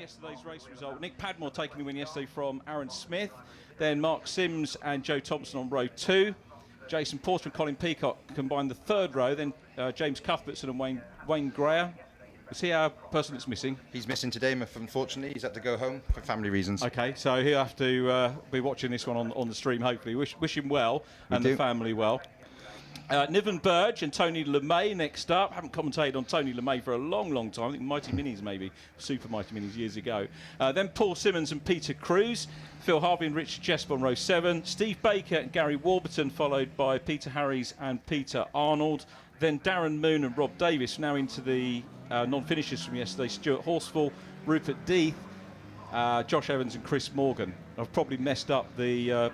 yesterday's race result. Nick Padmore taking the win yesterday from Aaron Smith. Then Mark Sims and Joe Thompson on row 2. Jason Porter and Colin Peacock combined the 3rd row. Then James Cuthbertson and Wayne Greer. Is he our person that's missing? He's missing today, unfortunately. He's had to go home for family reasons. Okay, so he'll have to be watching this one on the stream, hopefully. Wish him well and the family well. Niven Burge and Tony LeMay next up. Haven't commentated on Tony LeMay for a long time. I think Mighty Minis, maybe. Super Mighty Minis years ago. Then Paul Simmons and Peter Cruz. Phil Harvey and Richard Jesp on row 7. Steve Baker and Gary Warburton, followed by Peter Harries and Peter Arnold. Then Darren Moon and Rob Davis. Now into the non-finishers from yesterday. Stuart Horsfall, Rupert Death, Josh Evans and Chris Morgan. I've probably messed up the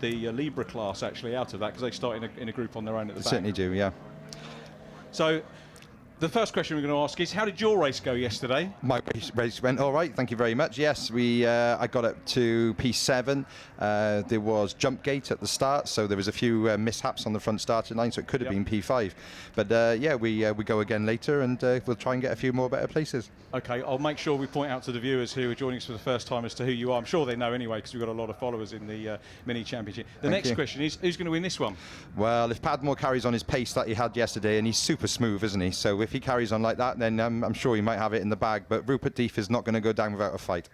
Libra class actually out of that because they start in a group on their own at the back. Certainly do, yeah. So the first question we're going to ask is, how did your race go yesterday? My race went all right, thank you very much. Yes, I got up to P7. There was jump gate at the start, so there was a few mishaps on the front starting line, so it could have been P5. But yeah, we go again later, and we'll try and get a few more better places. Okay, I'll make sure we point out to the viewers who are joining us for the first time as to who you are. I'm sure they know anyway, because we've got a lot of followers in the mini championship. The next question is, who's going to win this one? Well, if Padmore carries on his pace that he had yesterday, and he's super smooth, isn't he? So if he carries on like that, then I'm sure he might have it in the bag. But Rupert Death is not going to go down without a fight.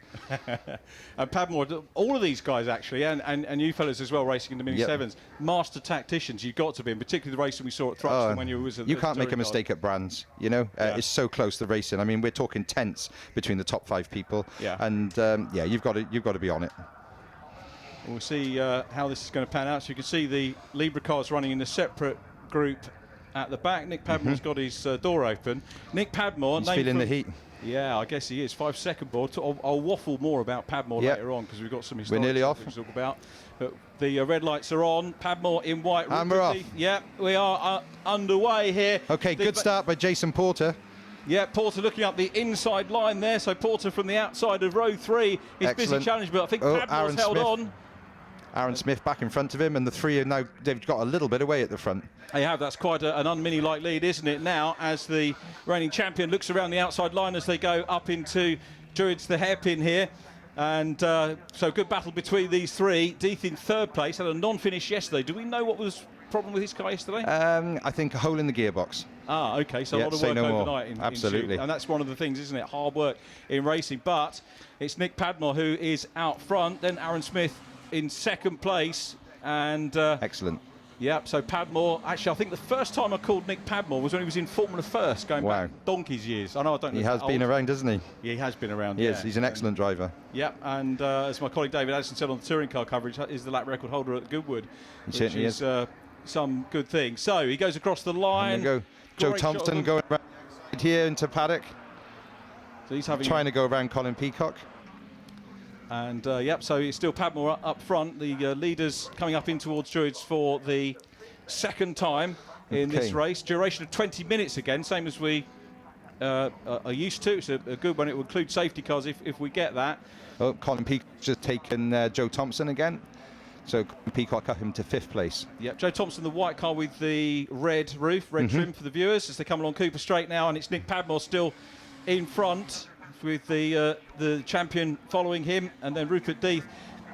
And Padmore, all of these guys actually, and you fellas as well, racing in the Mini 7s, master tacticians. You've got to be, and particularly the racing we saw at Thruxton when you was at you can't make a mistake at Brands. You know, it's so close to racing. I mean, we're talking tenths between the top 5 people. Yeah. And yeah, you've got to be on it. We'll see how this is going to pan out. So you can see the Libra cars running in a separate group at the back. Nick Padmore's got his door open. Nick Padmore, he's feeling the heat. Yeah, I guess he is. 5-second board. I'll waffle more about Padmore later on because we've got some historic We're nearly off. to talk about. But the red lights are on. Padmore in white. And we're off. Yeah, we are underway here. Okay, good start by Jason Porter. Yeah, Porter looking up the inside line there. So Porter from the outside of row 3 is busy challenging, but I think Padmore's held on. Aaron Smith back in front of him, and the 3 are now, they've got a little bit away at the front. They have. That's quite an un-mini-like lead, isn't it, now, as the reigning champion looks around the outside line as they go up into Druids the hairpin here. And so good battle between these 3. Death in 3rd place, had a non-finish yesterday. Do we know what was the problem with his car yesterday? I think a hole in the gearbox. Ah, okay, so a lot of work overnight. Absolutely. And that's one of the things, isn't it? Hard work in racing. But it's Nick Padmore who is out front, then Aaron Smith in 2nd place, and excellent. Yeah, so Padmore, actually I think the first time I called Nick Padmore was when he was in Formula First, going back donkey's years. I know I don't know. He has been around, hasn't he? Yeah, he has been around. Yes, he's an excellent driver. Yeah, and as my colleague David Addison said on the touring car coverage, is the lap record holder at Goodwood, which is some good thing. So he goes across the line. There you go. Joe Thompson going around here into paddock. So he's having trying to go around Colin Peacock. And yep, so it's still Padmore up front. The leaders coming up in towards Druids for the 2nd time in this race. Duration of 20 minutes again, same as we are used to. It's a good one. It will include safety cars if we get that. Oh, Colin Peacock just taken Joe Thompson again. So Peacock up him to 5th place. Yep, Joe Thompson, the white car with the red roof, red trim for the viewers as they come along Cooper Straight now, and it's Nick Padmore still in front, with the champion following him, and then Rupert Death.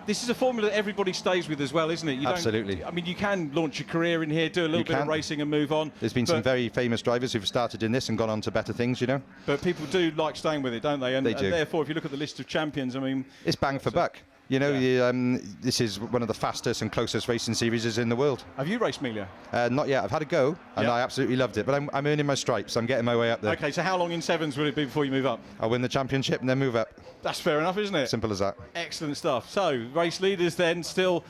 This is a formula that everybody stays with as well, isn't it? Absolutely. I mean, you can launch your career in here, do a little bit of racing and move on. There's been some very famous drivers who've started in this and gone on to better things, you know. But people do like staying with it, don't they? And, they do. And therefore, if you look at the list of champions, I mean... It's bang for buck. You know, this is one of the fastest and closest racing series in the world. Have you raced Miglia? Not yet. I've had a go, and I absolutely loved it. But I'm earning my stripes. I'm getting my way up there. Okay, so how long in 7s will it be before you move up? I'll win the championship and then move up. That's fair enough, isn't it? Simple as that. Excellent stuff. So, race leaders then still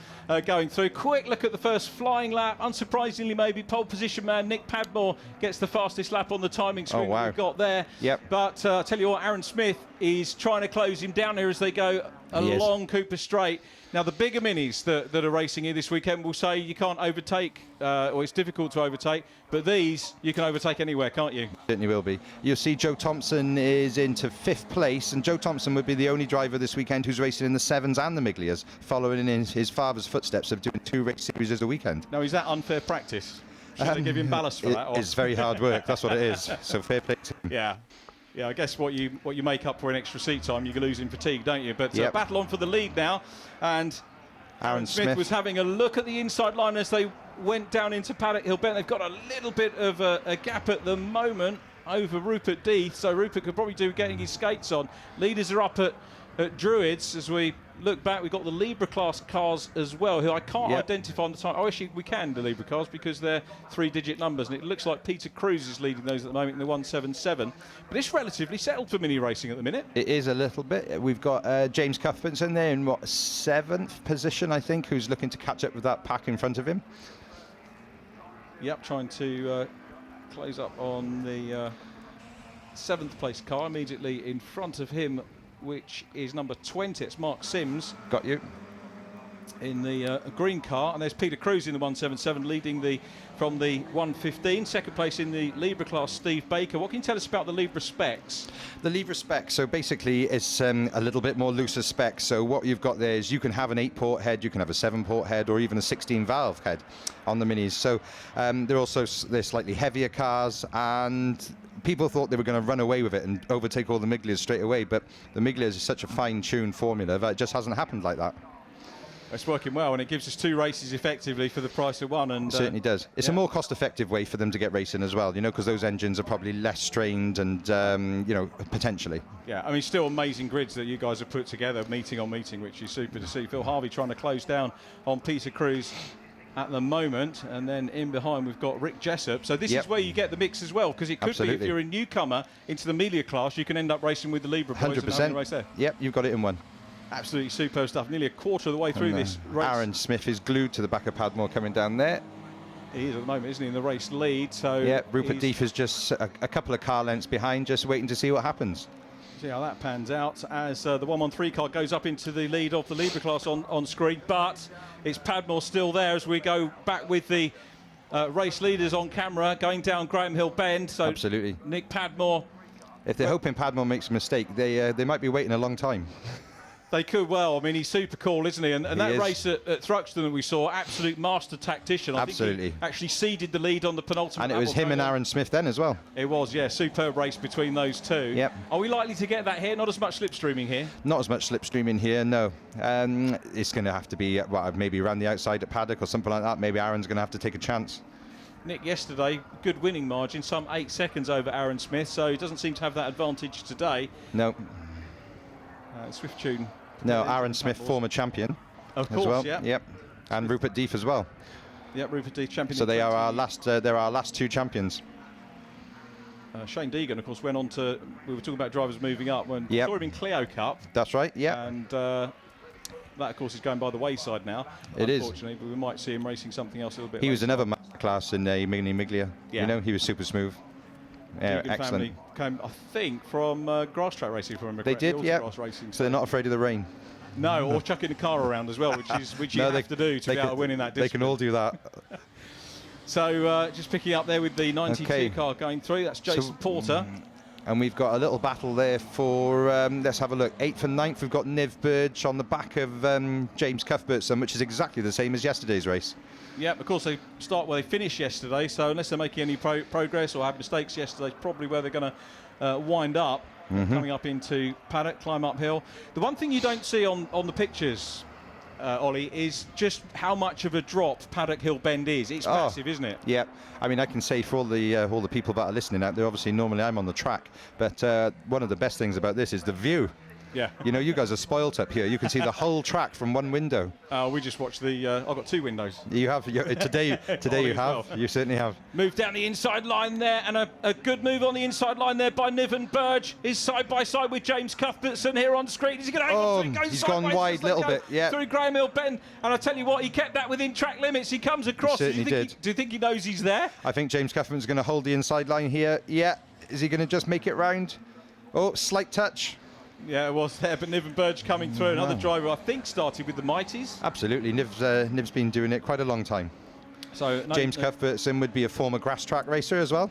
going through. Quick look at the first flying lap. Unsurprisingly, maybe pole position man Nick Padmore gets the fastest lap on the timing screen that we've got there. Yep. But I tell you what, Aaron Smith is trying to close him down here as they go along Cooper Straight. Now, the bigger minis that are racing here this weekend will say you can't overtake, or it's difficult to overtake, but these you can overtake anywhere, can't you? Certainly will be. You'll see Joe Thompson is into 5th place, and Joe Thompson would be the only driver this weekend who's racing in the 7s and the Miglias, following in his father's footsteps of doing 2 race series as a weekend. Now, is that unfair practice? Should they give him ballast for that? It's very hard work, that's what it is. So fair play to him. Yeah. Yeah, I guess what you make up for in extra seat time, you lose in fatigue, don't you? But battle on for the lead now, and Aaron Smith was having a look at the inside line as they went down into Paddock Hill Bend. They've got a little bit of a gap at the moment over Rupert Death, so Rupert could probably do getting his skates on. Leaders are up at Druids. As we look back, we've got the Libra class cars as well, who I can't identify on the time. Oh, actually, we can, the Libra cars, because they're 3-digit numbers, and it looks like Peter Cruz is leading those at the moment in the 177. But it's relatively settled for mini racing at the minute. It is a little bit. We've got James Cuthbert's in there in, 7th position, I think, who's looking to catch up with that pack in front of him. Yep, trying to close up on the 7th place car immediately in front of him, which is number 20. It's Mark Sims. Got you. In the green car, and there's Peter Cruz in the 177 leading from the 115. Second place in the Libra class, Steve Baker. What can you tell us about the Libra specs? The Libra specs, so basically it's a little bit more looser specs. So what you've got there is you can have an 8-port head, you can have a 7-port head, or even a 16-valve head on the minis. So they're slightly heavier cars, and people thought they were going to run away with it and overtake all the Miglias straight away, but the Miglias is such a fine-tuned formula that it just hasn't happened like that. It's working well, and it gives us 2 races effectively for the price of 1. And it certainly does. It's a more cost-effective way for them to get racing as well, because those engines are probably less strained and, potentially. Yeah, I mean, still amazing grids that you guys have put together, meeting on meeting, which is super to see. Phil Harvey trying to close down on Peter Cruz at the moment, and then in behind we've got Rick Jessup. So this is where you get the mix as well, because it could be, if you're a newcomer into the Miglia class, you can end up racing with the Libra boys 100%. and having a race there. Yep, you've got it in one. Absolutely superb stuff. Nearly a quarter of the way through this race. Aaron Smith is glued to the back of Padmore coming down there. He is at the moment, isn't he, in the race lead? So yeah, Rupert Death is just a couple of car lengths behind, just waiting to see what happens. See how that pans out as the 113 car goes up into the lead of the Libra class on screen, but it's Padmore still there as we go back with the race leaders on camera going down Graham Hill Bend. So absolutely, Nick Padmore. If they're hoping Padmore makes a mistake, they might be waiting a long time. They could well. I mean, he's super cool, isn't he? And that race at Thruxton that we saw, absolute master tactician. I think he actually ceded the lead on the penultimate. And it was him and Aaron Smith then as well. It was, yeah. Superb race between those two. Yep. Are we likely to get that here? Not as much slipstreaming here? Not as much slipstreaming here, no. It's going to have to be maybe around the outside at Paddock or something like that. Maybe Aaron's going to have to take a chance. Nick, yesterday, good winning margin, some 8 seconds over Aaron Smith, so he doesn't seem to have that advantage today. No. Swift tune. No, Aaron Smith, former champion. Of course, as well. Yeah. Yep. And Rupert Death as well. Yep, Rupert Death champion. So they are our last. They're our last 2 champions. Shane Deegan, of course, went on to. We were talking about drivers moving up when saw him in Clio Cup. That's right. Yeah. And that, of course, is going by the wayside now. It is. Unfortunately, but we might see him racing something else a little bit. He was another class in Mini Miglia. Yeah. He was super smooth. Yeah, Deegan excellent. family came, I think, from grass track racing. They did, yeah. Racing, so they're not afraid of the rain. No, or chucking the car around as well, which you have to do to be able to win in that distance. They can all do that. So just picking up there with the 92 car going through. That's Jason Porter. And we've got a little battle there for, let's have a look, 8th and 9th. We've got Niv Burge on the back of James Cuthbert's, which is exactly the same as yesterday's race. Yeah, of course, they start where they finished yesterday, so unless they're making any progress or have mistakes yesterday, probably where they're going to wind up, coming up into Paddock, climb uphill. The one thing you don't see on the pictures, Ollie, is just how much of a drop Paddock Hill Bend is. It's massive, isn't it? Yeah. I mean, I can say for all the people that are listening out there, obviously normally I'm on the track, but one of the best things about this is the view. Yeah. You guys are spoilt up here. You can see the whole track from one window. We just watched the. I've got 2 windows. You have today. You have. You certainly have. Moved down the inside line there, and a good move on the inside line there by Niven Burge. Is side by side with James Cuthbertson here on screen. Is he going to hang on to it? He's gone wide a little bit. Yeah. Through Graham Hill Bend, and I tell you what, he kept that within track limits. He comes across. He certainly did. Do you think he knows he's there? I think James Cuthbertson's going to hold the inside line here. Yeah. Is he going to just make it round? Oh, slight touch. Yeah, it was there, but Niven Burge coming through. Another driver, I think, started with the Mighties. Absolutely. Niv's been doing it quite a long time. So James Cuthbertson would be a former grass track racer as well.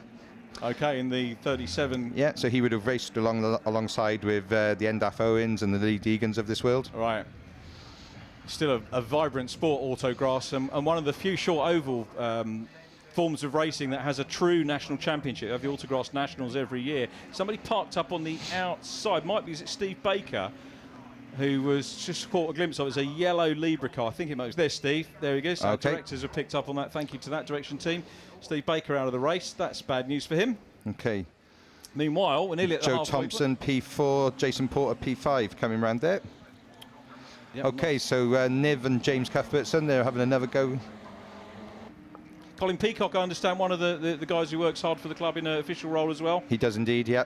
Okay, in the 37. Yeah, so he would have raced alongside with the Endaf Owens and the Lee Deegans of this world. Right. Still a vibrant sport, autograss, and one of the few short oval forms of racing that has a true national championship. Of the Autograss Nationals every year. Somebody parked up on the outside. Might be, is it Steve Baker, who was just caught a glimpse of. It's a yellow Libra car. I think it might. There's Steve. There he goes. So okay. Directors have picked up on that. Thank you to that direction team. Steve Baker out of the race. That's bad news for him. Okay. Meanwhile, we're nearly at the Joe Thompson, P4, Jason Porter, P5, coming round there. Yep, okay, so Niv and James Cuthbertson, they're having another go. Colin Peacock, I understand, one of the guys who works hard for the club in an official role as well. He does indeed, yeah.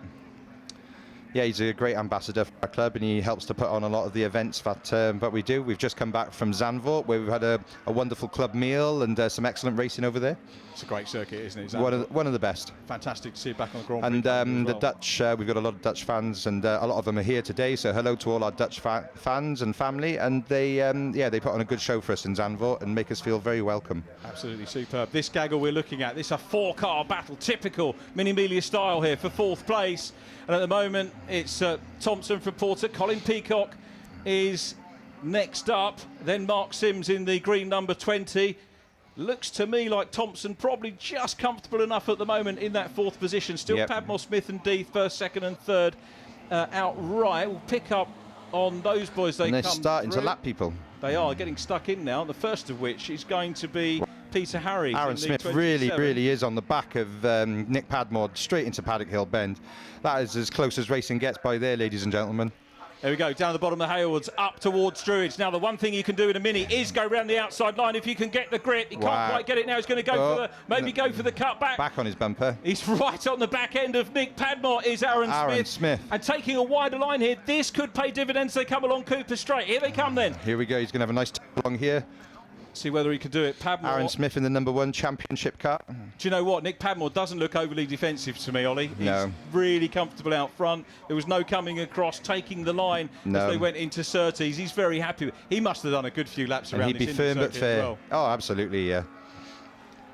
Yeah, he's a great ambassador for our club, and he helps to put on a lot of the events that we do. We've just come back from Zandvoort, where we've had a wonderful club meal and some excellent racing over there. It's a great circuit, isn't it? One of the best. Fantastic to see it back on the Grand Prix. And the Dutch, we've got a lot of Dutch fans, and a lot of them are here today. So hello to all our Dutch fans and family. And they put on a good show for us in Zandvoort and make us feel very welcome. Absolutely superb. This gaggle we're looking at, this is a 4-car battle, typical Mini Miglia style here for 4th place. And at the moment, it's Thompson from Porter. Colin Peacock is next up. Then Mark Sims in the green number 20. Looks to me like Thompson probably just comfortable enough at the moment in that 4th position. Still Padmore, Smith and Deeth, 1st, 2nd and 3rd outright. We'll pick up on those boys. And they're starting to lap people. They are getting stuck in now, the first of which is going to be Peter Harries. Aaron Smith really is on the back of Nick Padmore, straight into Paddock Hill Bend. That is as close as racing gets by there, ladies and gentlemen. There we go, down the bottom of the Haywoods, up towards Druids. Now, the one thing you can do in a Mini is go round the outside line if you can get the grip. He can't quite get it now. He's going to go go for the cut back. Back on his bumper. He's right on the back end of Nick Padmore is Aaron Smith. And taking a wider line here, this could pay dividends. They come along Cooper Straight. Here they come then. Here we go. He's going to have a nice along here. See whether he can do it. Padmore. Aaron Smith in the number 1 championship car. Do you know what? Nick Padmore doesn't look overly defensive to me, Ollie. No. He's really comfortable out front. There was no coming across, taking the line as they went into Surtees. He's very happy. He must have done a good few laps around this. He'd be firm but fair. Well. Oh, absolutely, yeah.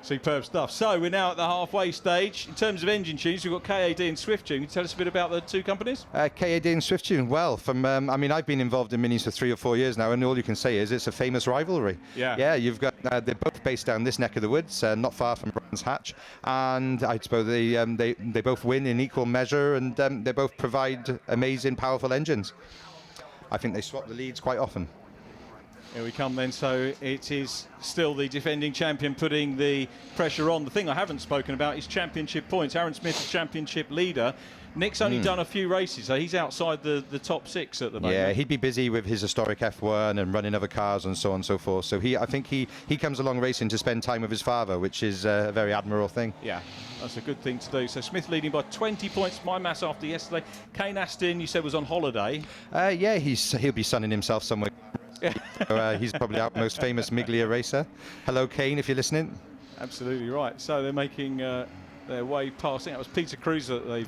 Superb stuff. So we're now at the halfway stage. In terms of engine tunes, we've got KAD and Swift Tune. Can you tell us a bit about the two companies? KAD and Swift Tune, well, from I mean, I've been involved in Minis for 3 or 4 years now, and all you can say is it's a famous rivalry. Yeah, you've got they're both based down this neck of the woods, not far from Brands Hatch, and I suppose they both win in equal measure, and they both provide amazing, powerful engines. I think they swap the leads quite often. Here we come then, so it is still the defending champion putting the pressure on. The thing I haven't spoken about is championship points. Aaron Smith is championship leader. Nick's only done a few races, so he's outside the top 6 at the moment. Yeah, he'd be busy with his historic F1 and running other cars and so on and so forth. So I think he comes along racing to spend time with his father, which is a very admirable thing. Yeah, that's a good thing to do. So Smith leading by 20 points, my mass after yesterday. Kane Aston, you said, was on holiday. Yeah, he'll be sunning himself somewhere. So, he's probably our most famous Miglia racer. Hello, Kane, if you're listening. Absolutely right. So they're making their way past. I think that was Peter Cruz that they've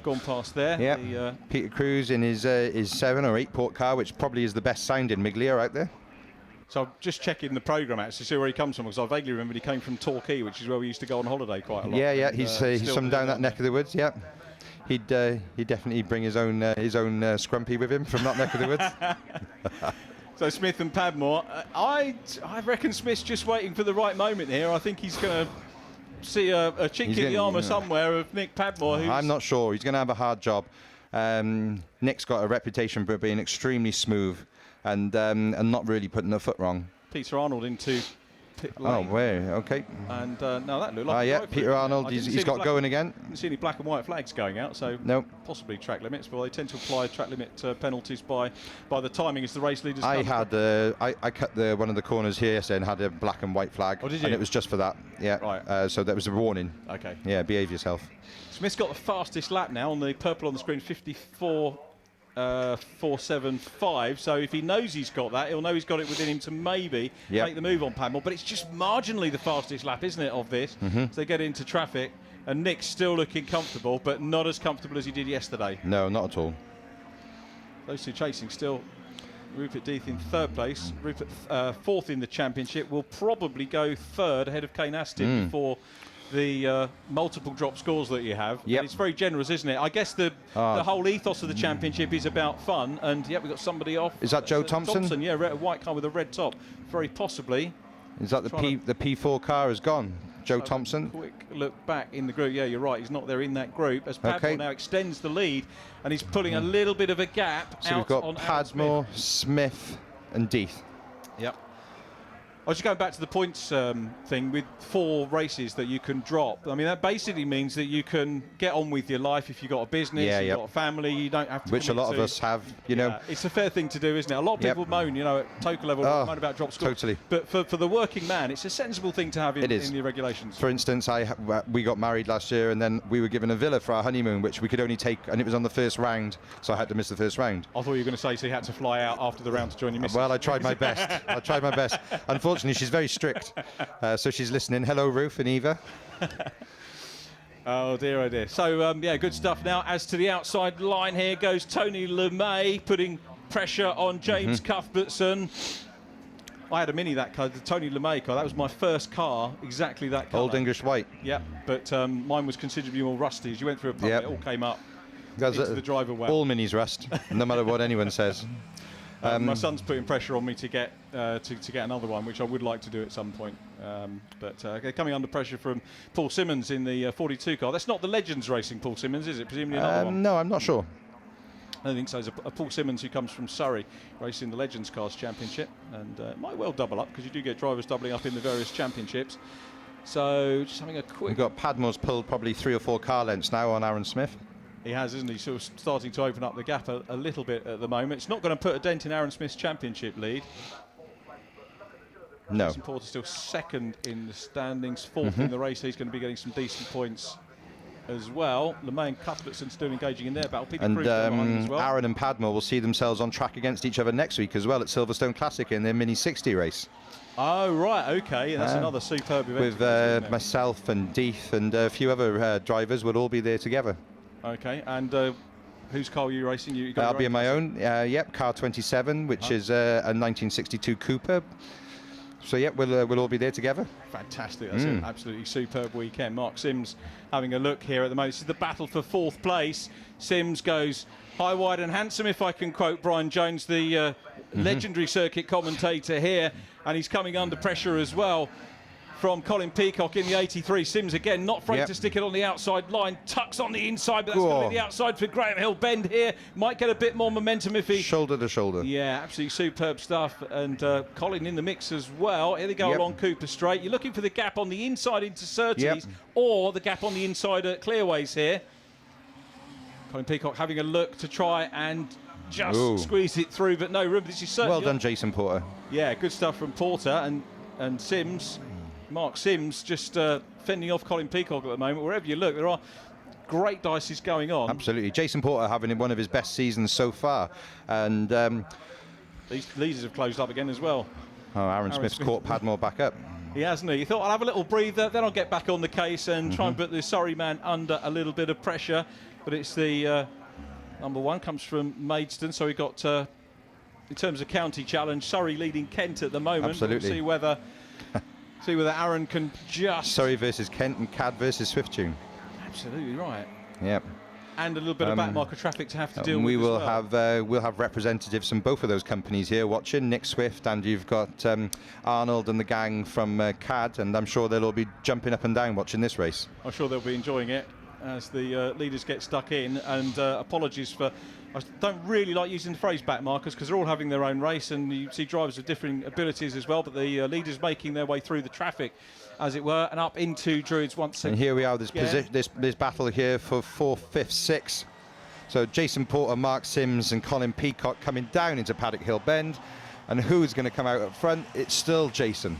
gone past there. Yeah, Peter Cruz in his 7 or 8 port car, which probably is the best sounding Miglia out there. So I'm just checking the programme actually to see where he comes from, because I vaguely remember he came from Torquay, which is where we used to go on holiday quite a lot. Yeah, he's from down that neck of the woods. Yeah. He'd definitely bring his own scrumpy with him from that neck of the woods. So Smith and Padmore, I reckon Smith's just waiting for the right moment here. I think he's going to see a chink in the armour somewhere of Nick Padmore. I'm not sure. He's going to have a hard job. Nick's got a reputation for being extremely smooth and not really putting a foot wrong. Peter Arnold into pit lane. Oh, where? Okay. And now that looked like yeah, Peter Arnold, he's got going again. Didn't see any black and white flags going out, so possibly track limits. But they tend to apply track limit penalties by the timing as the race leaders. I cut one of the corners here yesterday and had a black and white flag. Oh, did you? And it was just for that. Yeah. Right. So that was a warning. Okay. Yeah, behave yourself. Smith's got the fastest lap now on the purple on the screen, 54.475. So if he knows he's got that, he'll know he's got it within him to maybe make the move on Padmore. But it's just marginally the fastest lap, isn't it, of this? So they get into traffic, and Nick's still looking comfortable, but not as comfortable as he did yesterday. No, not at all. Those two chasing still. Rupert Deeth in 3rd place. Rupert 4th in the championship. Will probably go 3rd ahead of Kane Aston before the multiple drop scores that you have. Yep. It's very generous, isn't it? I guess the whole ethos of the championship is about fun, and we've got somebody off. Is that Joe Thompson? Thompson, yeah, a white car with a red top. Very possibly. Is that the P4 car has gone? Joe Thompson. Quick look back in the group. Yeah, you're right. He's not there in that group. As Padmore now extends the lead, and he's pulling a little bit of a gap so out we've got on Padmore, Smith, and Deeth. Yep. I was just going back to the points thing with 4 races that you can drop. I mean, that basically means that you can get on with your life if you've got a business, you've got a family, you don't have to. Which a lot of us have, you know. It's a fair thing to do, isn't it? A lot of people moan, you know, at total level, moan about drop scores. Totally. But for the working man, it's a sensible thing to have in the regulations. For instance, we got married last year, and then we were given a villa for our honeymoon, which we could only take, and it was on the first round, so I had to miss the first round. I thought you were going to say so you had to fly out after the round to join your missus. Well, I tried my best. I tried my best. Unfortunately, she's very strict. So she's listening. Hello, Ruth and Eva. Oh dear, oh dear. So yeah, good stuff. Now, as to the outside line, here goes Tony LeMay putting pressure on James Cuthbertson. I had a Mini, that car, the Tony LeMay car. That was my first car, exactly that colour. Old English white. Yeah, but mine was considerably more rusty. As you went through a pump, it all came up into the driver well. All Minis rust, no matter what anyone says. My son's putting pressure on me to get another one, which I would like to do at some point. But coming under pressure from Paul Simmons in the 42 car. That's not the Legends Racing Paul Simmons, is it? Presumably another one. No, I'm not sure. I don't think so. There's a Paul Simmons who comes from Surrey, racing the Legends Cars Championship, and might well double up because you do get drivers doubling up in the various championships. So just having a quick. We've got Padmore's pulled probably 3 or 4 car lengths now on Aaron Smith. He has, isn't he? Sort of starting to open up the gap a little bit at the moment. It's not going to put a dent in Aaron Smith's championship lead. No. Jason Porter still second in the standings, 4th in the race. He's going to be getting some decent points as well. LeMay and Cuthbertson still engaging in their battle. Peter Cruz behind as well. Aaron and Padmore will see themselves on track against each other next week as well at Silverstone Classic in their Mini 60 race. Oh, right, OK. That's another superb event. With myself and Deeth and a few other drivers will all be there together. OK, and whose car are you racing? I'll be in my own, car 27, which is a 1962 Cooper. So, we'll all be there together. Fantastic. That's an absolutely superb weekend. Mark Sims having a look here at the moment. This is the battle for 4th place. Sims goes high, wide and handsome, if I can quote Brian Jones, the legendary circuit commentator here. And he's coming under pressure as well from Colin Peacock in the 83. Sims again, not afraid to stick it on the outside line. Tucks on the inside, but that's going to be the outside for Graham Hill. Bend here. Might get a bit more momentum if he... Shoulder to shoulder. Yeah, absolutely superb stuff. And Colin in the mix as well. Here they go along Cooper Straight. You're looking for the gap on the inside into Surtees or the gap on the inside at Clearways here. Colin Peacock having a look to try and just squeeze it through, but no room. This is certainly... Well done, Jason Porter. Yeah, good stuff from Porter and Sims. Mark Sims just fending off Colin Peacock at the moment. Wherever you look, there are great dices going on. Absolutely. Jason Porter having one of his best seasons so far. And these leaders have closed up again as well. Oh, Aaron Smith's caught Padmore back up. He hasn't he? He thought, I'll have a little breather, then I'll get back on the case and try and put the Surrey man under a little bit of pressure. But it's the number 1 comes from Maidstone. So we got, in terms of county challenge, Surrey leading Kent at the moment. Absolutely. We'll see whether Aaron can just... Surrey versus Kent and Cad versus Swifttune. Absolutely right. Yep. And a little bit of backmarker traffic to have to deal with. We will we'll have representatives from both of those companies here watching. Nick Swift, and you've got Arnold and the gang from Cad, and I'm sure they'll all be jumping up and down watching this race. I'm sure they'll be enjoying it as the leaders get stuck in. And apologies for... I don't really like using the phrase backmarkers because they're all having their own race, and you see drivers with different abilities as well, but the leaders making their way through the traffic, as it were, and up into Druids once again. And here we are, this battle here for 4th, 5th, 6th. So Jason Porter, Mark Sims and Colin Peacock coming down into Paddock Hill Bend. And who's going to come out up front? It's still Jason.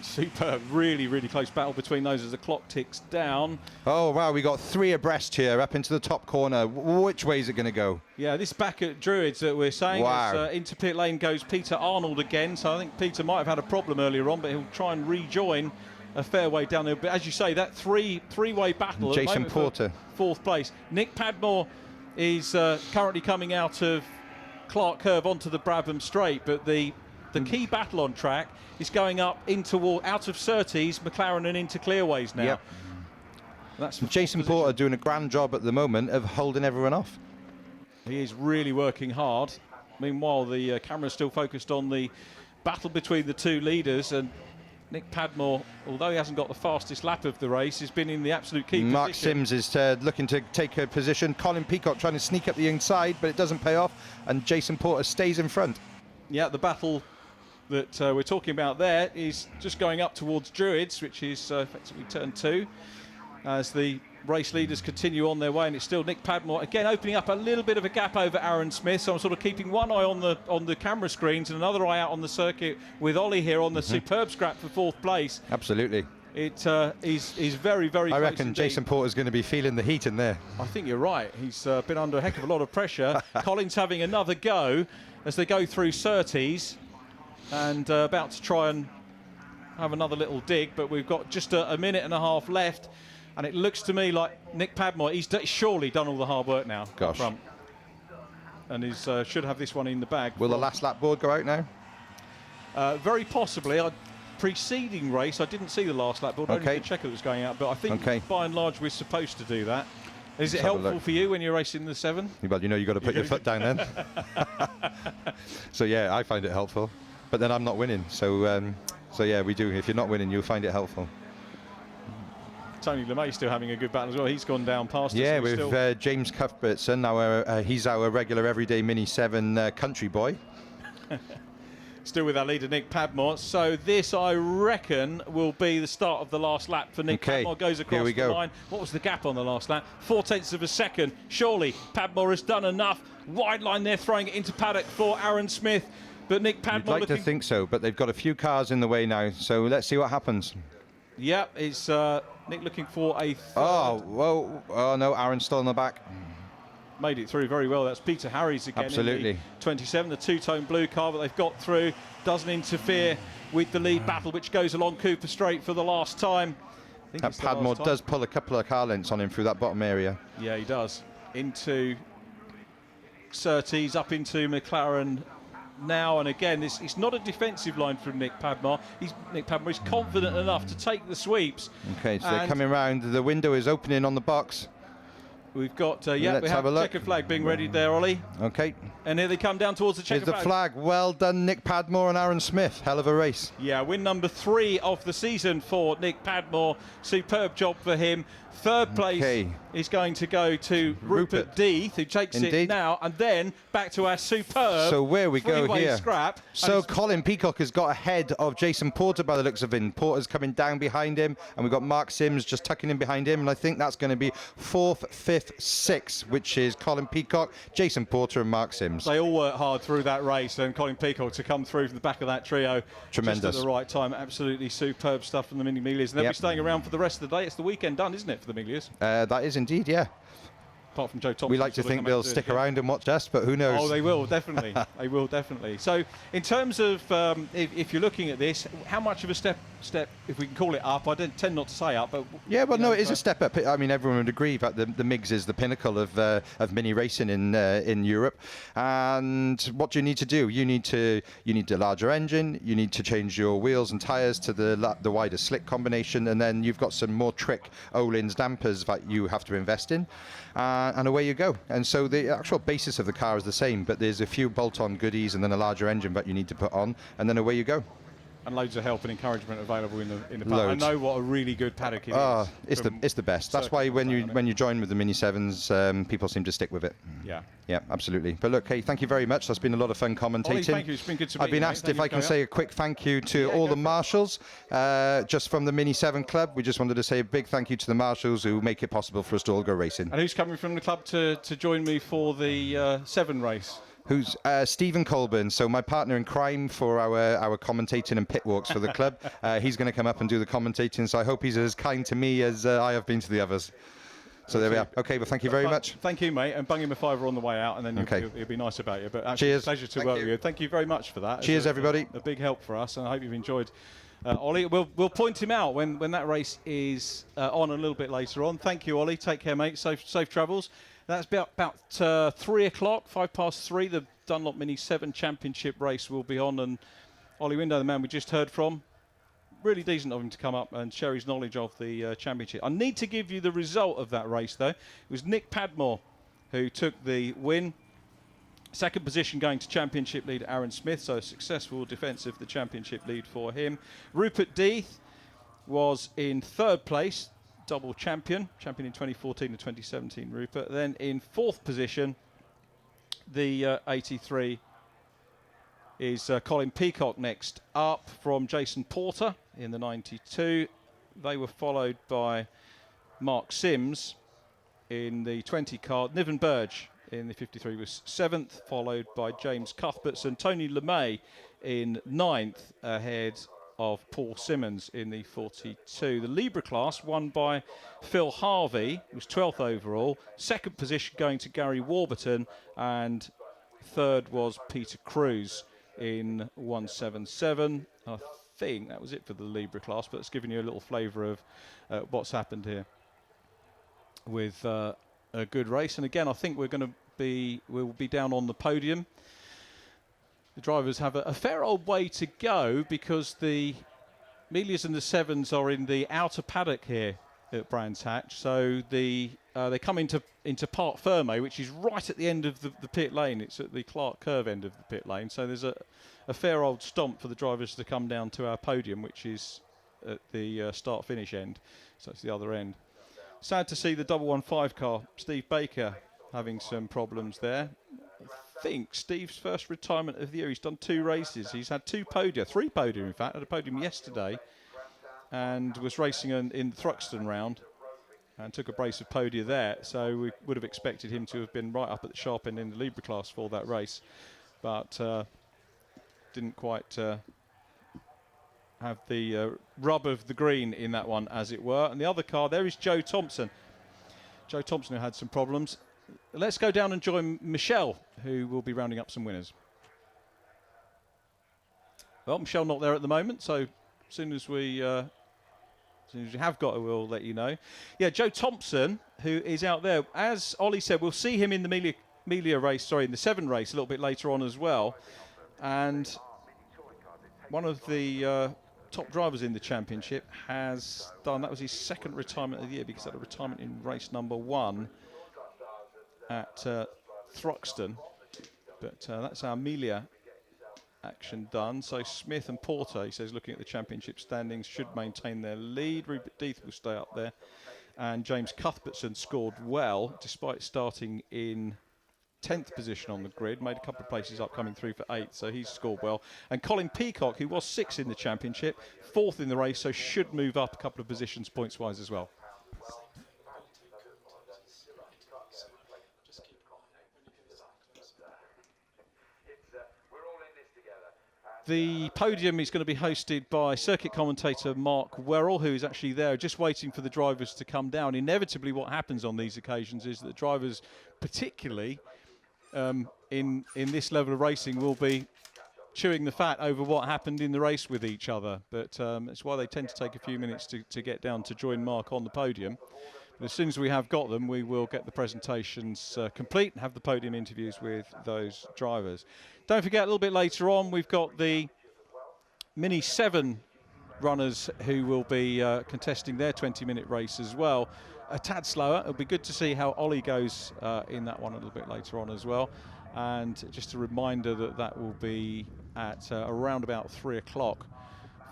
Superb, really, really close battle between those as the clock ticks down. Oh, wow, we got 3 abreast here up into the top corner. Which way is it going to go? Yeah, this back at Druids that we're saying. Wow. Into pit lane goes Peter Arnold again. So I think Peter might have had a problem earlier on, but he'll try and rejoin a fair way down there. But as you say, that three-way battle. Jason Porter. 4th place. Nick Padmore is currently coming out of Clark Curve onto the Brabham Straight, but the key battle on track is going up out of Surtees, McLaren and into Clearways now. Yep. That's Jason Porter doing a grand job at the moment of holding everyone off. He is really working hard. Meanwhile, the camera's still focused on the battle between the 2 leaders, and Nick Padmore, although he hasn't got the fastest lap of the race, has been in the absolute key Mark position. Sims is looking to take a position. Colin Peacock trying to sneak up the inside, but it doesn't pay off. And Jason Porter stays in front. Yeah, the battle that we're talking about there is just going up towards Druids, which is effectively turn 2, as the race leaders continue on their way, and it's still Nick Padmore again opening up a little bit of a gap over Aaron Smith. So I'm sort of keeping one eye on the camera screens and another eye out on the circuit with Ollie here on the superb scrap for 4th place. Absolutely. It is very, very I close reckon indeed. Jason Porter's going to be feeling the heat in there. I think you're right. He's been under a heck of a lot of pressure. Colin's having another go as they go through Surtees and about to try and have another little dig, but we've got just a minute and a half left, and it looks to me like Nick Padmore, he's surely done all the hard work now. Gosh. Up front. And he should have this one in the bag. Will the last lap board go out now? Very possibly. Preceding race, I didn't see the last lap board. I didn't check it was going out, but I think by and large we're supposed to do that. Is it helpful for you when you're racing the 7? Well, you know you've got to put your foot down then. So yeah, I find it helpful. But then I'm not winning, so yeah, we do. If you're not winning, you'll find it helpful. Tony LeMay still having a good battle as well. He's gone down past us. Yeah, with James Cuthbertson, he's our regular everyday Mini 7 country boy. Still with our leader, Nick Padmore. So this, I reckon, will be the start of the last lap for Nick Padmore. Goes across the line. What was the gap on the last lap? 0.4 of a second. Surely Padmore has done enough. Wide line there, throwing it into paddock for Aaron Smith. But Nick Padmore You'd like to think so, but they've got a few cars in the way now, so let's see what happens. Yeah, it's Nick looking for a third. Oh, whoa. Oh, no, Aaron's still in the back. Made it through very well. That's Peter Harries again. Absolutely. In the 27, the two-tone blue car, but they've got through. Doesn't interfere with the lead battle, which goes along Cooper Straight for the last time. That Padmore does pull a couple of car lengths on him through that bottom area. Yeah, he does. Into Surtees, up into McLaren now, and again, it's not a defensive line from Nick Padmore. Nick Padmore is confident enough to take the sweeps. Okay, so they're coming round. The window is opening on the box. We've got, we have a checkered flag being ready there, Ollie. Okay. And here they come down towards the checkered flag. Here's the flag. Well done, Nick Padmore and Aaron Smith. Hell of a race. Yeah, win number 3 of the season for Nick Padmore. Superb job for him. Third place is going to go to Rupert Deeth, who takes it now, and then back to our superb so where we go here scrap. So Colin Peacock has got ahead of Jason Porter by the looks of it. Porter's coming down behind him, and we've got Mark Sims just tucking in behind him, and I think that's going to be 4th, 5th, 6th, which is Colin Peacock, Jason Porter and Mark Sims. They all worked hard through that race, and Colin Peacock to come through from the back of that trio. Tremendous. Just at the right time. Absolutely superb stuff from the Mini Miglias. And they'll be staying around for the rest of the day. It's the weekend done, isn't it, for the Miglias? That is indeed, yeah. Apart from Joe Thompson. We like to think they'll stick around and watch us, but who knows? Oh, they will, definitely. They will, definitely. So, in terms of, if you're looking at this, how much of a step, if we can call it up, I tend not to say up, but... Yeah, well, no, it is a step up. I mean, everyone would agree that the MiGs is the pinnacle of mini racing in Europe. And what do you need to do? You need a larger engine, you need to change your wheels and tyres to the wider slick combination, and then you've got some more trick Öhlins dampers that you have to invest in. And away you go. And so the actual basis of the car is the same, but there's a few bolt-on goodies and then a larger engine that you need to put on, and then away you go. And loads of help and encouragement available in the paddock. I know what a really good paddock it is. It's the best. That's why when you join with the Mini 7s, people seem to stick with it. Yeah. Yeah, absolutely. But look, hey, thank you very much. That's been a lot of fun commentating. Ollie, thank you. It's been good to meet you. I've been asked if I can say a quick thank you to all the marshals, just from the Mini 7 Club. We just wanted to say a big thank you to the marshals who make it possible for us to all go racing. And who's coming from the club to join me for the 7 race? Who's Stephen Colburn, so my partner in crime for our commentating and pit walks for the club. He's going to come up and do the commentating, so I hope he's as kind to me as I have been to the others. So there we are. Okay, well, thank you very much. Thank you, mate, and bung him a $5 on the way out, and then he'll be nice about you. But actually, cheers. Pleasure to work with you. Thank you very much for that. Cheers, everybody. A big help for us, and I hope you've enjoyed. Ollie, we'll point him out when that race is on a little bit later on. Thank you, Ollie. Take care, mate. Safe travels. That's about 3 o'clock, 3:05. The Dunlop Mini 7 Championship race will be on, and Ollie Window, the man we just heard from, really decent of him to come up and share his knowledge of the championship. I need to give you the result of that race, though. It was Nick Padmore who took the win. Second position going to championship lead Aaron Smith, so a successful defence of the championship lead for him. Rupert Death was in third place, double champion in 2014 and 2017, Rupert. Then in fourth position, the 83 is Colin Peacock next up from Jason Porter in the 92. They were followed by Mark Sims in the 20 car. Niven Burge in the 53 was 7th, followed by James Cuthberts and Tony LeMay in 9th, ahead of Paul Simmons in the 42. The Libra class won by Phil Harvey, who was 12th overall. Second position going to Gary Warburton, and third was Peter Cruz in 177. I think that was it for the Libra class, but it's giving you a little flavour of what's happened here with a good race. And again, I think we'll be down on the podium. The drivers have a fair old way to go because the Miglias and the Sevens are in the outer paddock here at Brands Hatch. So they come into Parc Ferme, which is right at the end of the pit lane. It's at the Clark Curve end of the pit lane. So there's a fair old stomp for the drivers to come down to our podium, which is at the start-finish end. So it's the other end. Sad to see the 115 car, Steve Baker, having some problems there. I think Steve's first retirement of the year. He's done 2 races. He's had 3 podia in fact. Had a podium yesterday and was racing in the Thruxton round and took a brace of podia there. So we would have expected him to have been right up at the sharp end in the Libra class for that race, but didn't quite have the rub of the green in that one, as it were. And the other car there is Joe Thompson. Joe Thompson, who had some problems. Let's go down and join Michelle, who will be rounding up some winners. Well, Michelle not there at the moment, so as soon as we have got her, we'll let you know. Yeah, Joe Thompson, who is out there. As Ollie said, we'll see him in the Miglia race, in the 7 race a little bit later on as well. And one of the top drivers in the championship has done, that was his second retirement of the year because he had a retirement in race number 1 at Thruxton. But that's our Miglia action done. So Smith and Porter, he says, looking at the championship standings, should maintain their lead. Rupert Death will stay up there. And James Cuthbertson scored well, despite starting in 10th position on the grid, made a couple of places up, coming through for 8th, so he's scored well. And Colin Peacock, who was 6th in the championship, 4th in the race, so should move up a couple of positions points-wise as well. The podium is going to be hosted by circuit commentator Mark Werrell, who is actually there just waiting for the drivers to come down. Inevitably what happens on these occasions is that the drivers, particularly in this level of racing, will be chewing the fat over what happened in the race with each other. But it's why they tend to take a few minutes to get down to join Mark on the podium. But as soon as we have got them, we will get the presentations complete and have the podium interviews with those drivers. Don't forget, a little bit later on, we've got the Mini 7 runners who will be contesting their 20-minute race as well. A tad slower. It'll be good to see how Ollie goes in that one a little bit later on as well. And just a reminder that will be at around about 3 o'clock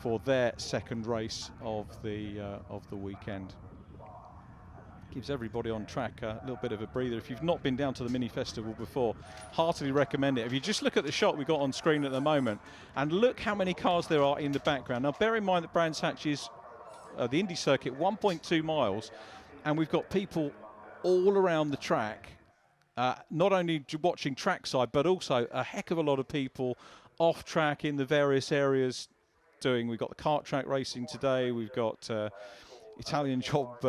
for their second race of the weekend. Gives everybody on track a little bit of a breather. If you've not been down to the mini festival before, heartily recommend it. If you just look at the shot we've got on screen at the moment and look how many cars there are in the background. Now bear in mind that Brands Hatch is the Indy circuit, 1.2 miles, and we've got people all around the track, not only watching trackside, but also a heck of a lot of people off track in the various areas doing. We've got the kart track racing today. We've got Italian job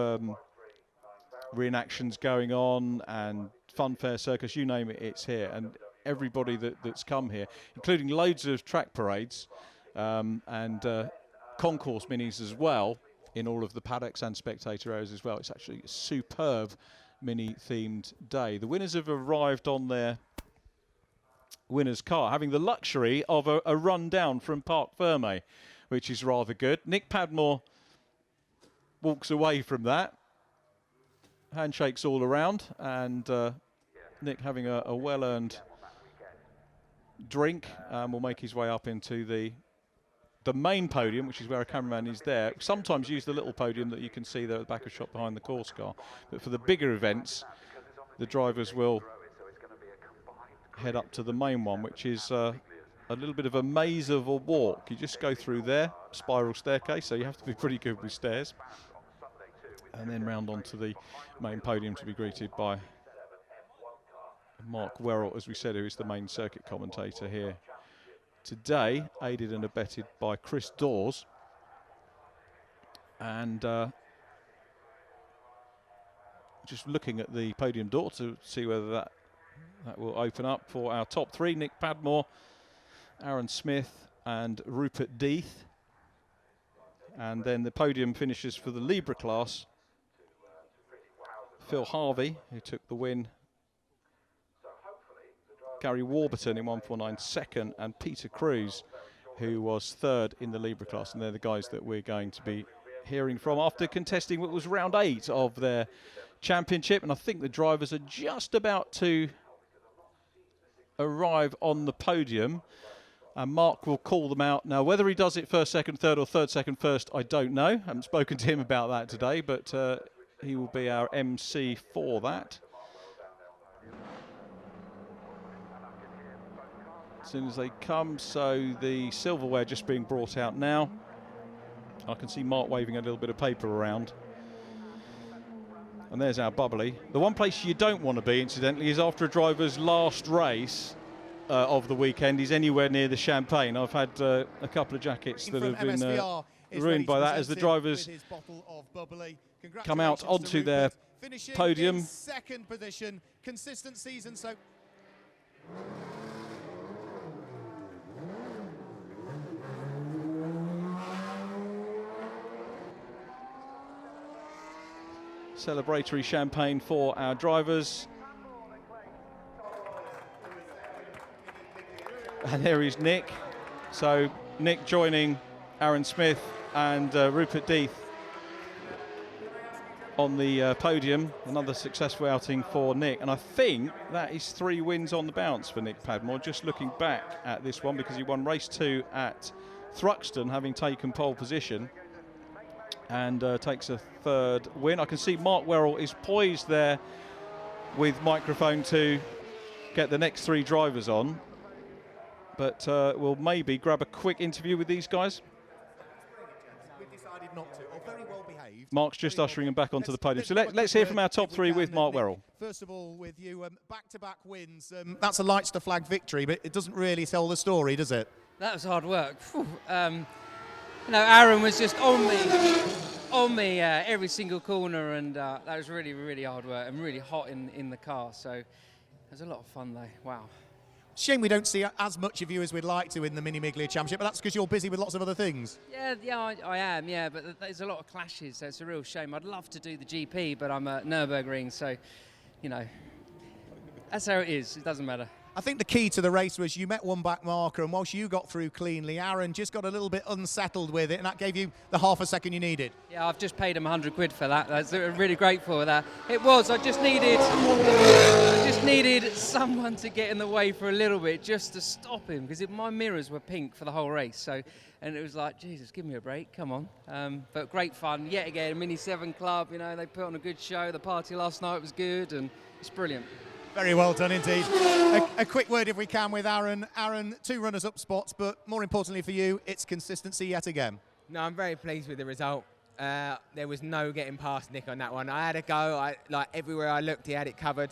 reenactions going on, and Funfair Circus, you name it, it's here. And everybody that's come here, including loads of track parades and concourse minis as well, in all of the paddocks and spectator areas as well. It's actually a superb mini-themed day. The winners have arrived on their winner's car, having the luxury of a run down from Parc Ferme, which is rather good. Nick Padmore walks away from that. Handshakes all around, and Nick having a well-earned drink and will make his way up into the main podium, which is where a cameraman is there. Sometimes use the little podium that you can see there at the back of shop behind the course car. But for the bigger events, the drivers will head up to the main one, which is a little bit of a maze of a walk. You just go through there, spiral staircase, so you have to be pretty good with stairs. And then round onto the main podium to be greeted by Mark Werrell, as we said, who is the main circuit commentator here today, aided and abetted by Chris Dawes. And just looking at the podium door to see whether that will open up for our top three: Nick Padmore, Aaron Smith and Rupert Death. And then the podium finishes for the Libra class: Phil Harvey, who took the win, Gary Warburton in 149 second, and Peter Cruz, who was third in the Libra class. And they're the guys that we're going to be hearing from after contesting what was round 8 of their championship. And I think the drivers are just about to arrive on the podium, and Mark will call them out. Now, whether he does it first, second, third, or third, second, first, I don't know. I haven't spoken to him about that today, but he will be our MC for that. As soon as they come, so the silverware just being brought out now. I can see Mark waving a little bit of paper around. And there's our bubbly. The one place you don't want to be, incidentally, is after a driver's last race of the weekend is anywhere near the champagne. I've had a couple of jackets that have been ruined by that as the drivers come out onto their podium. Second position, consistent season. So celebratory champagne for our drivers. And there is Nick. So Nick joining Aaron Smith and Rupert Death on the podium. Another successful outing for Nick. And I think that is 3 wins on the bounce for Nick Padmore. Just looking back at this one, because he won race 2 at Thruxton, having taken pole position, and takes a 3rd win. I can see Mark Werrell is poised there with microphone to get the next 3 drivers on. But we'll maybe grab a quick interview with these guys. we've decided not to, or very well behaved. Mark's just ushering him back onto the podium. So let's hear from our top 3 with Mark Werrell. First of all, with you, back-to-back wins. That's a lights to flag victory, but it doesn't really tell the story, does it? That was hard work. Aaron was just on me every single corner, and that was really, really hard work and really hot in the car. So it was a lot of fun, though. Wow. Shame we don't see as much of you as we'd like to in the Mini Miglia Championship, but that's because you're busy with lots of other things. Yeah, I am, yeah, but there's a lot of clashes, so it's a real shame. I'd love to do the GP, but I'm at Nürburgring, so, that's how it is. It doesn't matter. I think the key to the race was you met one back marker, and whilst you got through cleanly, Aaron just got a little bit unsettled with it, and that gave you the half a second you needed. Yeah, I've just paid him 100 quid for that. That's really grateful for that. It was. I just needed someone to get in the way for a little bit, just to stop him, because my mirrors were pink for the whole race. So, and it was like, Jesus, give me a break, come on. But great fun yet again. Mini 7 Club, they put on a good show. The party last night was good, and it's brilliant. Very well done indeed. A quick word, if we can, with Aaron. Aaron, 2 runners-up spots, but more importantly for you, it's consistency yet again. No, I'm very pleased with the result. There was no getting past Nick on that one. I had a go. Everywhere I looked, he had it covered.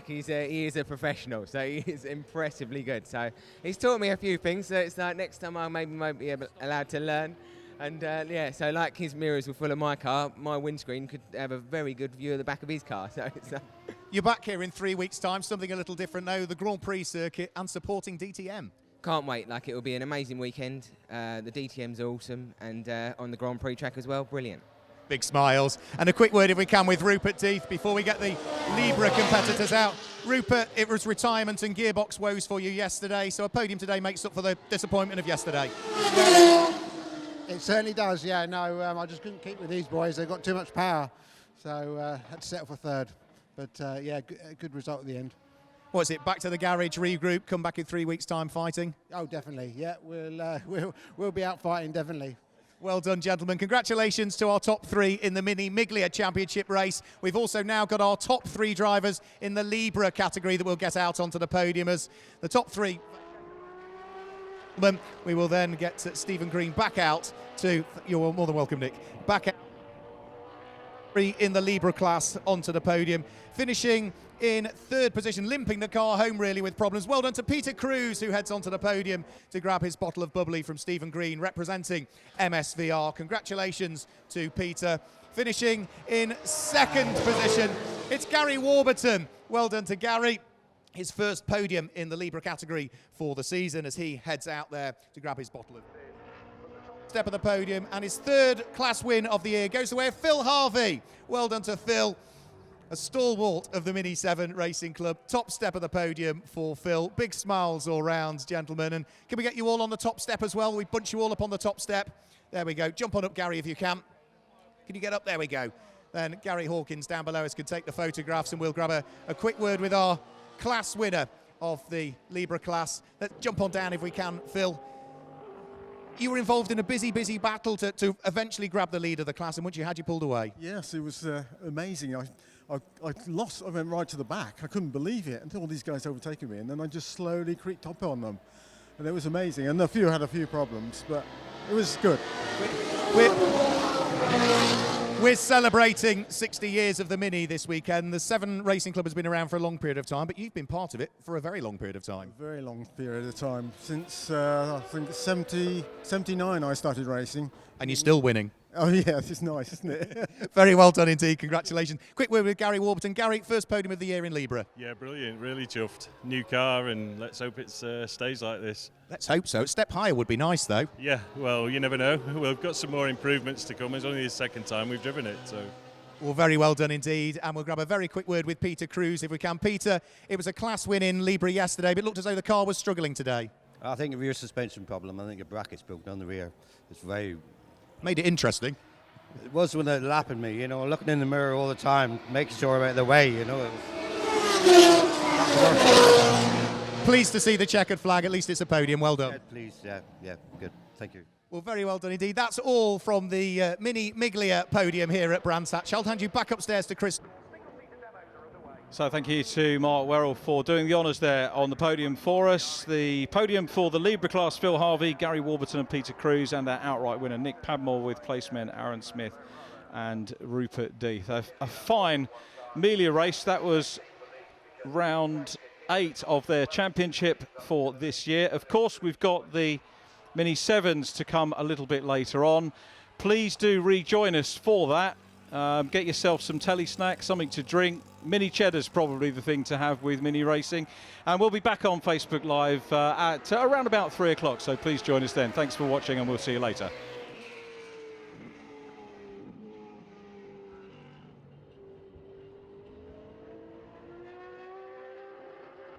He is a professional, so he is impressively good. So he's taught me a few things. So it's like next time I maybe won't be allowed to learn. And so like his mirrors were full of my car, my windscreen could have a very good view of the back of his car. So you're back here in 3 weeks' time, something a little different now, the Grand Prix circuit and supporting DTM. Can't wait. It will be an amazing weekend. The DTM's awesome, and on the Grand Prix track as well, brilliant. Big smiles. And a quick word, if we can, with Rupert Death before we get the Libra competitors out. Rupert, it was retirement and gearbox woes for you yesterday, so a podium today makes up for the disappointment of yesterday. It certainly does, yeah. No, I just couldn't keep with these boys. They've got too much power, so had to settle for 3rd. But, yeah, good result at the end. What's it, back to the garage, regroup, come back in 3 weeks' time fighting? Oh, definitely. Yeah, we'll be out fighting, definitely. Well done, gentlemen. Congratulations to our top 3 in the Mini Miglia Championship race. We've also now got our top 3 drivers in the Libra category that will get out onto the podium as the top 3. We will then get Stephen Green back out to, you're more than welcome, Nick, back out in the Libra class onto the podium, finishing in 3rd position, limping the car home really with problems. Well done to Peter Cruz, who heads onto the podium to grab his bottle of bubbly from Stephen Green, representing MSVR. Congratulations to Peter. Finishing in 2nd position, it's Gary Warburton. Well done to Gary. His first podium in the Libra category for the season as he heads out there to grab his bottle of step of the podium, and his 3rd class win of the year goes the way of Phil Harvey. Well done to Phil, a stalwart of the Mini 7 Racing Club. Top step of the podium for Phil. Big smiles all round, gentlemen. And can we get you all on the top step as well? We bunch you all up on the top step. There we go. Jump on up, Gary, if you can. Can you get up? There we go. Then Gary Hawkins down below us can take the photographs, and we'll grab a quick word with our class winner of the Libra class. Let's jump on down if we can, Phil. You were involved in a busy battle to eventually grab the lead of the class, and once you had, you pulled away. Yes, it was amazing. I lost. I went right to the back. I couldn't believe it until all these guys overtaken me, and then I just slowly creaked up on them, and it was amazing. And had a few problems, but it was good. We're celebrating 60 years of the Mini this weekend. The 7 Racing Club has been around for a long period of time, but you've been part of it for a very long period of time. A very long period of time. Since, I think, 79 I started racing. And you're still winning. Oh, yes, it's nice, isn't it? Very well done indeed, congratulations. Quick word with Gary Warburton. Gary, first podium of the year in Libra. Yeah, brilliant, really chuffed. New car, and let's hope it stays like this. Let's hope so. A step higher would be nice, though. Yeah, well, you never know. We've got some more improvements to come. It's only the 2nd time we've driven it, so. Well, very well done indeed. And we'll grab a very quick word with Peter Cruz if we can. Peter, it was a class win in Libra yesterday, but it looked as though the car was struggling today. I think a rear suspension problem. I think the bracket's broken on the rear. It's very... Made it interesting. It was when they're lapping me, you know, looking in the mirror all the time, making sure I'm out of the way, you know. Pleased to see the checkered flag. At least it's a podium. Well done. Yeah, please, yeah, good. Thank you. Well, very well done indeed. That's all from the Mini Miglia podium here at Brands Hatch. I'll hand you back upstairs to Chris. So thank you to Mark Werrell for doing the honours there on the podium for us. The podium for the Libra class, Phil Harvey, Gary Warburton and Peter Cruz, and our outright winner, Nick Padmore, with placemen Aaron Smith and Rupert Death. A fine Miglia race. That was round 8 of their championship for this year. Of course, we've got the Mini 7s to come a little bit later on. Please do rejoin us for that. Get yourself some telly snacks, something to drink. Mini cheddar's probably the thing to have with mini racing. And we'll be back on Facebook Live at around about 3 o'clock, so please join us then. Thanks for watching, and we'll see you later.